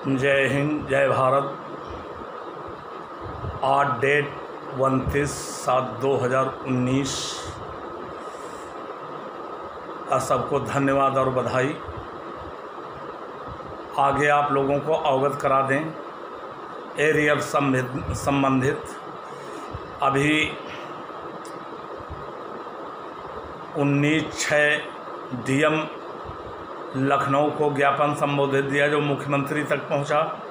जय हिंद, जय भारत। आज डेट 29/7/2019 का सबको धन्यवाद और बधाई। आगे आप लोगों को अवगत करा दें एरियर संबंधित अभी 19/6 डीएम लखनऊ को ज्ञापन संबोधित दिया जो मुख्यमंत्री तक पहुंचा,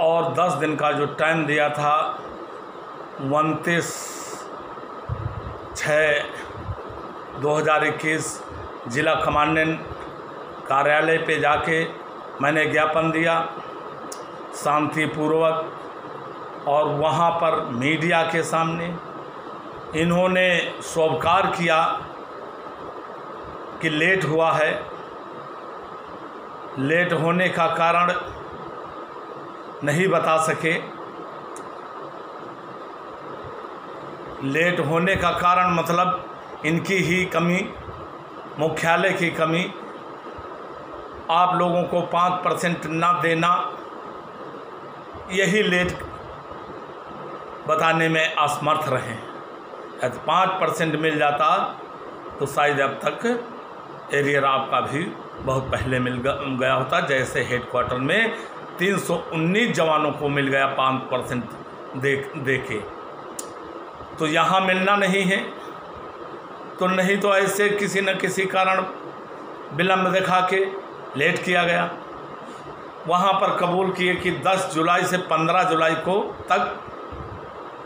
और 10 दिन का जो टाइम दिया था 29/6/2021 जिला कमांडेंट कार्यालय पे जाके मैंने ज्ञापन दिया शांतिपूर्वक, और वहाँ पर मीडिया के सामने इन्होंने स्वीकार किया कि लेट हुआ है। लेट होने का कारण नहीं बता सके। लेट होने का कारण मतलब इनकी ही कमी, मुख्यालय की कमी, आप लोगों को 5% ना देना, यही लेट बताने में असमर्थ रहे। यदि 5% मिल जाता तो शायद अब तक एरियर आपका भी बहुत पहले मिल गया होता। जैसे हेडक्वार्टर में 319 जवानों को मिल गया 5% दे के, तो यहाँ मिलना नहीं है। तो नहीं तो ऐसे किसी न किसी कारण विलम्ब दिखा के लेट किया गया। वहाँ पर कबूल किए कि 10 जुलाई से 15 जुलाई को तक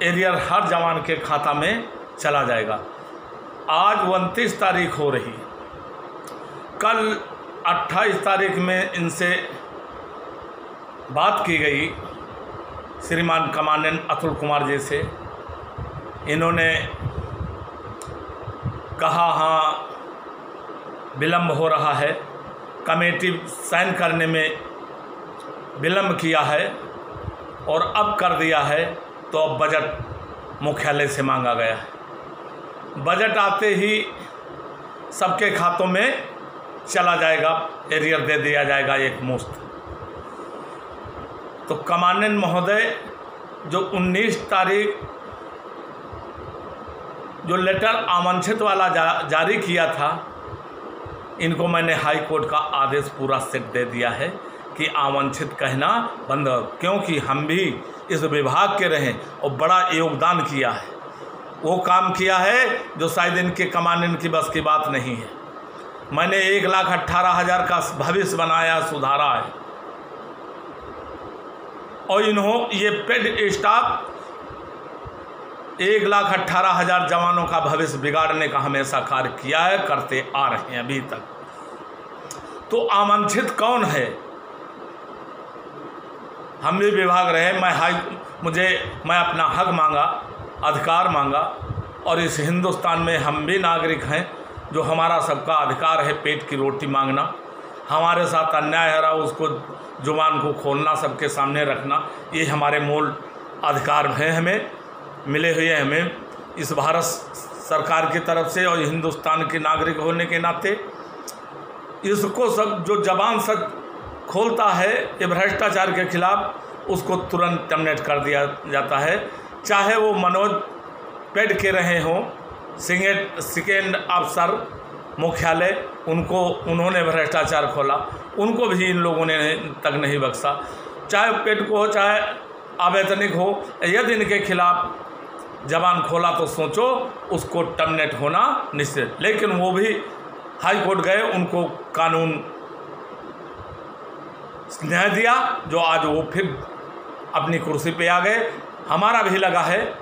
एरियर हर जवान के खाता में चला जाएगा। आज 29 तारीख हो रही, कल 28 तारीख में इनसे बात की गई श्रीमान कमांडेंट अतुल कुमार जी से। इन्होंने कहा हाँ विलम्ब हो रहा है, कमेटी साइन करने में विलम्ब किया है और अब कर दिया है, तो अब बजट मुख्यालय से मांगा गया है। बजट आते ही सबके खातों में चला जाएगा, एरियर दे दिया जाएगा एक मुश्त। तो कमांडेंट महोदय जो 19 तारीख जो लेटर आमंत्रित वाला जारी किया था, इनको मैंने हाई कोर्ट का आदेश पूरा सेट दे दिया है कि आमंत्रित कहना बंद, क्योंकि हम भी इस विभाग के रहें और बड़ा योगदान किया है। वो काम किया है जो शायद इनके कमांडेंट की बस की बात नहीं है। मैंने 1,18,000 का भविष्य बनाया, सुधारा है, और ये पेड स्टाफ 1,18,000 जवानों का भविष्य बिगाड़ने का हमेशा कार्य किया है, करते आ रहे हैं अभी तक। तो आमंत्रित कौन है? हम भी विभाग रहे, मैं अपना हक मांगा, अधिकार मांगा, और इस हिंदुस्तान में हम भी नागरिक हैं जो हमारा सबका अधिकार है पेट की रोटी मांगना। हमारे साथ अन्याय हो रहा, उसको जुबान को खोलना, सबके सामने रखना, ये हमारे मूल अधिकार हैं, हमें मिले हुए हैं। हमें इस भारत सरकार की तरफ से और हिंदुस्तान के नागरिक होने के नाते इसको सब जो जबान सच खोलता है ये भ्रष्टाचार के खिलाफ, उसको तुरंत टर्मिनेट कर दिया जाता है। चाहे वो मनोज पेड के रहे हों, सेकेंड अफसर मुख्यालय, उन्होंने भ्रष्टाचार खोला, उनको भी इन लोगों ने तक नहीं बख्शा। चाहे पेड को हो, चाहे अवैतनिक हो, यदि इनके खिलाफ जबान खोला तो सोचो उसको टर्मिनेट होना निश्चित। लेकिन वो भी हाई कोर्ट गए, उनको कानून न्याय दिया, जो आज वो फिर अपनी कुर्सी पे आ गए। हमारा भी लगा है,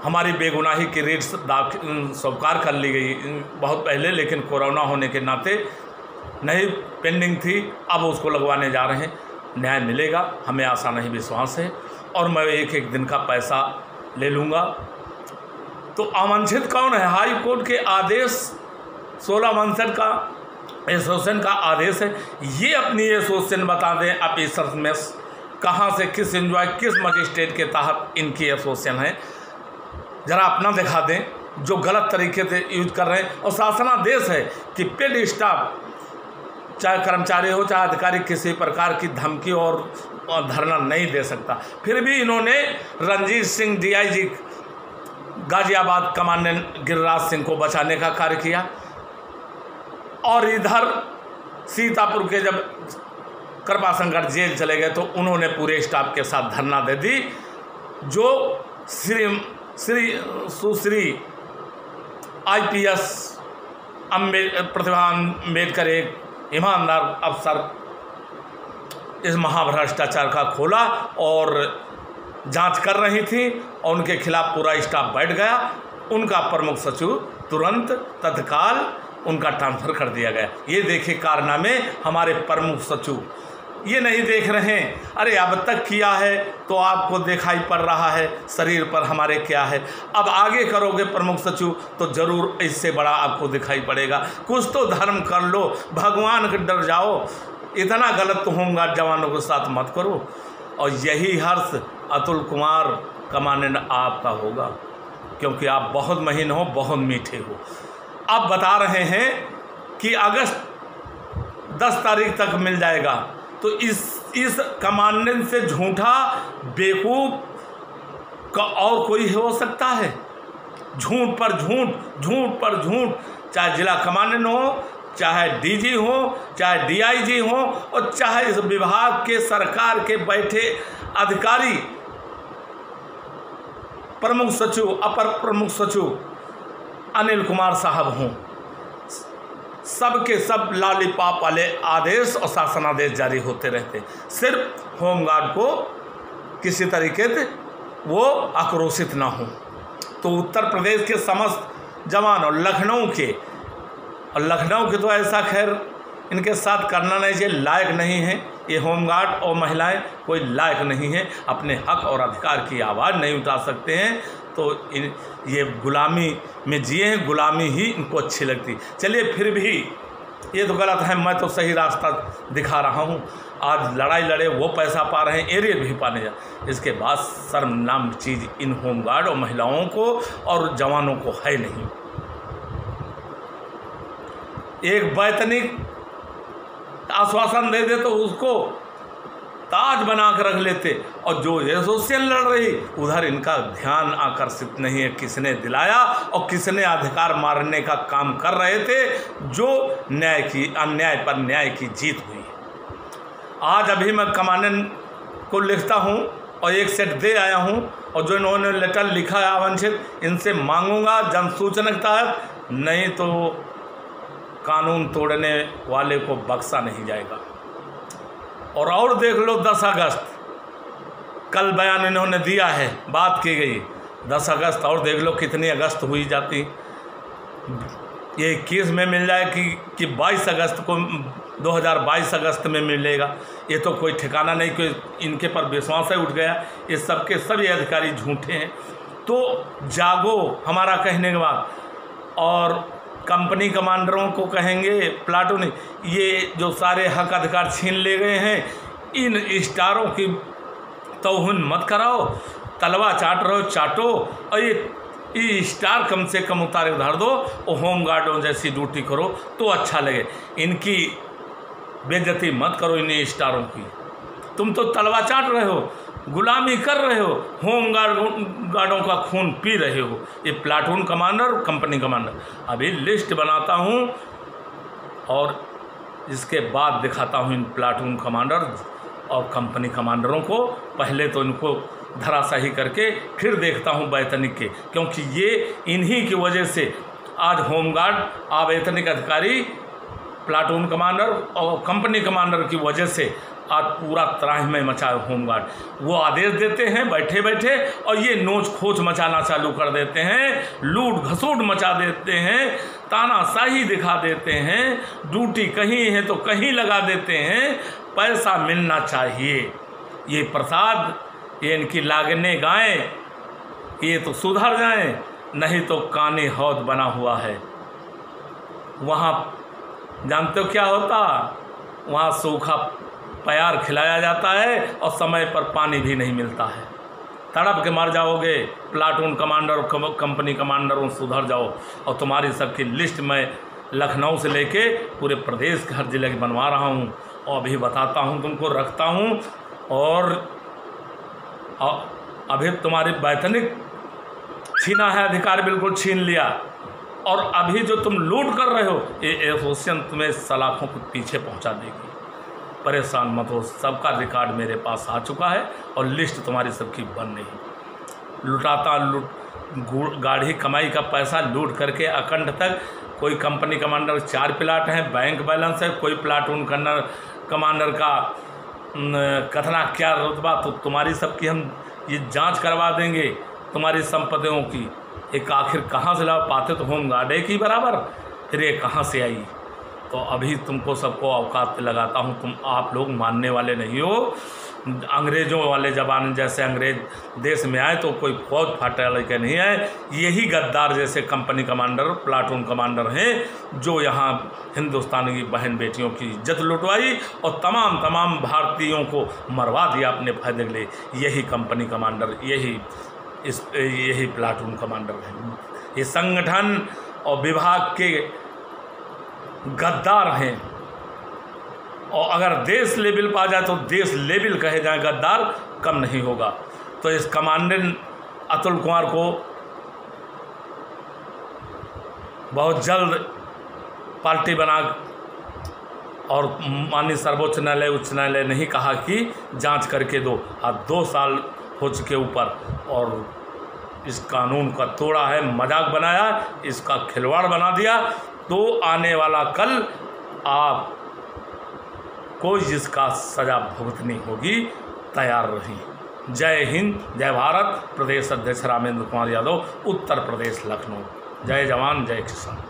हमारी बेगुनाही की रेट स्वीकार कर ली गई बहुत पहले, लेकिन कोरोना होने के नाते नहीं, पेंडिंग थी, अब उसको लगवाने जा रहे हैं। न्याय मिलेगा, हमें आशा नहीं विश्वास है, और मैं एक दिन का पैसा ले लूँगा। तो आमंत्रित कौन है? हाई कोर्ट के आदेश 16 मंसद का एसोसिएशन का आदेश है। ये अपनी एसोसिएशन बता दें ऑफिसर्स में कहाँ से, किस मजिस्ट्रेट के तहत इनकी एसोसिएशन है, ज़रा अपना दिखा दें जो गलत तरीके से यूज कर रहे हैं। और शासनादेश है कि पेड स्टाफ चाहे कर्मचारी हो चाहे अधिकारी, किसी प्रकार की धमकी और धरना नहीं दे सकता। फिर भी इन्होंने रणजीत सिंह DIG गाजियाबाद कमांडेंट गिरिराज सिंह को बचाने का कार्य किया, और इधर सीतापुर के जब कृपाशंकर जेल चले गए तो उन्होंने पूरे स्टाफ के साथ धरना दे दी, जो सुश्री IPS प्रतिभा अम्बेडकर एक ईमानदार अफसर इस महाभ्रष्टाचार का खोला और जांच कर रही थी, और उनके खिलाफ पूरा स्टाफ बैठ गया। उनका प्रमुख सचिव तुरंत तत्काल उनका ट्रांसफ़र कर दिया गया। ये देखिए कारनामे हमारे प्रमुख सचिव, ये नहीं देख रहे हैं। अरे अब तक किया है तो आपको दिखाई पड़ रहा है शरीर पर हमारे क्या है, अब आगे करोगे प्रमुख सचिव तो ज़रूर इससे बड़ा आपको दिखाई पड़ेगा। कुछ तो धर्म कर लो, भगवान के डर जाओ, इतना गलत तो होमगार्ड जवानों के साथ मत करो। और यही हर्ष अतुल कुमार कमांडेंट आपका होगा, क्योंकि आप बहुत महीन हो, बहुत मीठे हो। अब बता रहे हैं कि अगस्त 10 तारीख तक मिल जाएगा, तो इस कमांडेंट से झूठा बेवकूफ़ का और कोई हो सकता है? झूठ पर झूठ, झूठ पर झूठ, चाहे जिला कमांडेंट हो, चाहे DG हो, चाहे DIG हो, और चाहे इस विभाग के सरकार के बैठे अधिकारी, प्रमुख सचिव, अपर प्रमुख सचिव अनिल कुमार साहब हों, सबके सब लॉलीपॉप वाले आदेश और शासनादेश जारी होते रहते। सिर्फ होमगार्ड को किसी तरीके से वो आक्रोशित ना हो। तो उत्तर प्रदेश के समस्त जवान और लखनऊ के तो ऐसा खैर इनके साथ करना नहीं चाहिए, लायक नहीं है ये होमगार्ड और महिलाएं, कोई लायक नहीं है, अपने हक और अधिकार की आवाज़ नहीं उठा सकते हैं। तो ये गुलामी में जिए हैं, गुलामी ही इनको अच्छी लगती। चलिए फिर भी ये तो गलत है, मैं तो सही रास्ता दिखा रहा हूँ। आज लड़ाई लड़े वो पैसा पा रहे हैं, एरिया भी पाने जा, इसके बाद शर्मनाक चीज़ इन होमगार्ड और महिलाओं को और जवानों को है नहीं। एक वैतनिक आश्वासन दे दे तो उसको ताज बना कर रख लेते, और जो एसोसिएशन लड़ रही उधर इनका ध्यान आकर्षित नहीं है किसने दिलाया और किसने अधिकार मारने का काम कर रहे थे, जो अन्याय पर न्याय की जीत हुई। आज अभी मैं कमांडेंट को लिखता हूँ और एक सेट दे आया हूँ, और जो इन्होंने लेटर लिखा है आवांछित, इनसे मांगूंगा जनसूचना के तहत, नहीं तो कानून तोड़ने वाले को बख्शा नहीं जाएगा। और देख लो 10 अगस्त, कल बयान इन्होंने दिया है, बात की गई 10 अगस्त, और देख लो कितनी अगस्त हुई जाती। ये 21 में मिल जाए कि 22 अगस्त को 2022 अगस्त में मिलेगा, ये तो कोई ठिकाना नहीं, कोई इनके पर विश्वास ही उठ गया। ये सबके सभी अधिकारी झूठे हैं। तो जागो हमारा कहने के बाद, और कंपनी कमांडरों को कहेंगे प्लाटून, ये जो सारे हक अधिकार छीन ले गए हैं, इन स्टारों की तौहीन मत कराओ, तलवा चाट रहो चाटो, और ये स्टार कम से कम उतारे उधार दो और होमगार्डों जैसी ड्यूटी करो तो अच्छा लगे। इनकी बेइज्जती मत करो, इन स्टारों की। तुम तो तलवा चाट रहे हो, गुलामी कर रहे हो, होमगार्डों का खून पी रहे हो। ये प्लाटून कमांडर, कंपनी कमांडर, अभी लिस्ट बनाता हूँ और इसके बाद दिखाता हूँ इन प्लाटून कमांडर और कंपनी कमांडरों को। पहले तो इनको धराशाही करके फिर देखता हूँ वैतनिक के, क्योंकि ये इन्हीं की वजह से आज होमगार्ड अवैतनिक अधिकारी, प्लाटून कमांडर और कंपनी कमांडर की वजह से आज पूरा त्राहि मचा है होमगार्ड। वो आदेश देते हैं बैठे बैठे और ये नोच खोच मचाना चालू कर देते हैं, लूट घसूट मचा देते हैं, तानाशाही दिखा देते हैं, ड्यूटी कहीं है तो कहीं लगा देते हैं। पैसा मिलना चाहिए, ये प्रसाद, ये इनकी लागने गाएं, ये तो सुधर जाएं, नहीं तो कानी हौद बना हुआ है। वहाँ जानते हो क्या होता, वहाँ सूखा प्यार खिलाया जाता है और समय पर पानी भी नहीं मिलता है। तड़प के मर जाओगे। प्लाटून कमांडर और कंपनी कमांडरों सुधर जाओ और तुम्हारी सबकी लिस्ट मैं लखनऊ से लेके पूरे प्रदेश के हर जिले की बनवा रहा हूँ। और अभी बताता हूँ तुमको, रखता हूँ। और अभी तुम्हारी वैतनिक छीना है, अधिकार बिल्कुल छीन लिया। और अभी जो तुम लूट कर रहे हो, ये एसोसिएशन तुम्हें सलाखों के पीछे पहुंचा देगी। परेशान मत हो, सबका रिकॉर्ड मेरे पास आ चुका है और लिस्ट तुम्हारी सबकी बन रही। लुटाता गाढ़ी कमाई का पैसा लूट करके अखंड तक कोई कंपनी कमांडर 4 प्लाट हैं, बैंक बैलेंस है, कोई प्लाटून कमांडर का कथना क्या रुतबा, तो तुम्हारी सबकी हम ये जांच करवा देंगे तुम्हारी संपत्तियों की। एक आखिर कहाँ से ला पाते तो होम गार्ड की बराबर, फिर ये कहाँ से आई। तो अभी तुमको सबको औकात पे लगाता हूँ, तुम आप लोग मानने वाले नहीं हो। अंग्रेज़ों वाले ज़माने जैसे अंग्रेज़ देश में आए तो कोई फौज फाटे लेके नहीं आए, यही गद्दार जैसे कंपनी कमांडर, प्लाटून कमांडर हैं जो यहाँ हिंदुस्तान की बहन बेटियों की इज्जत लुटवाई और तमाम भारतीयों को मरवा दिया अपने फायदे के लिए। यही कंपनी कमांडर, यही प्लाटून कमांडर हैं। ये संगठन और विभाग के गद्दार हैं। और अगर देश लेवल पर आ जाए तो देश लेवल कहे जाए, गद्दार कम नहीं होगा। तो इस कमांडेंट अतुल कुमार को बहुत जल्द पार्टी बना, और माननीय सर्वोच्च न्यायालय, उच्च न्यायालय नहीं कहा कि जांच करके दो। अब 2 साल हो चुके ऊपर, और इस कानून का तोड़ा है, मजाक बनाया, इसका खिलवाड़ बना दिया। तो आने वाला कल आप को जिसका सजा भुगतनी होगी, तैयार रही। जय हिंद, जय भारत। प्रदेश अध्यक्ष रामेंद्र कुमार यादव, उत्तर प्रदेश, लखनऊ। जय जवान, जय किसान।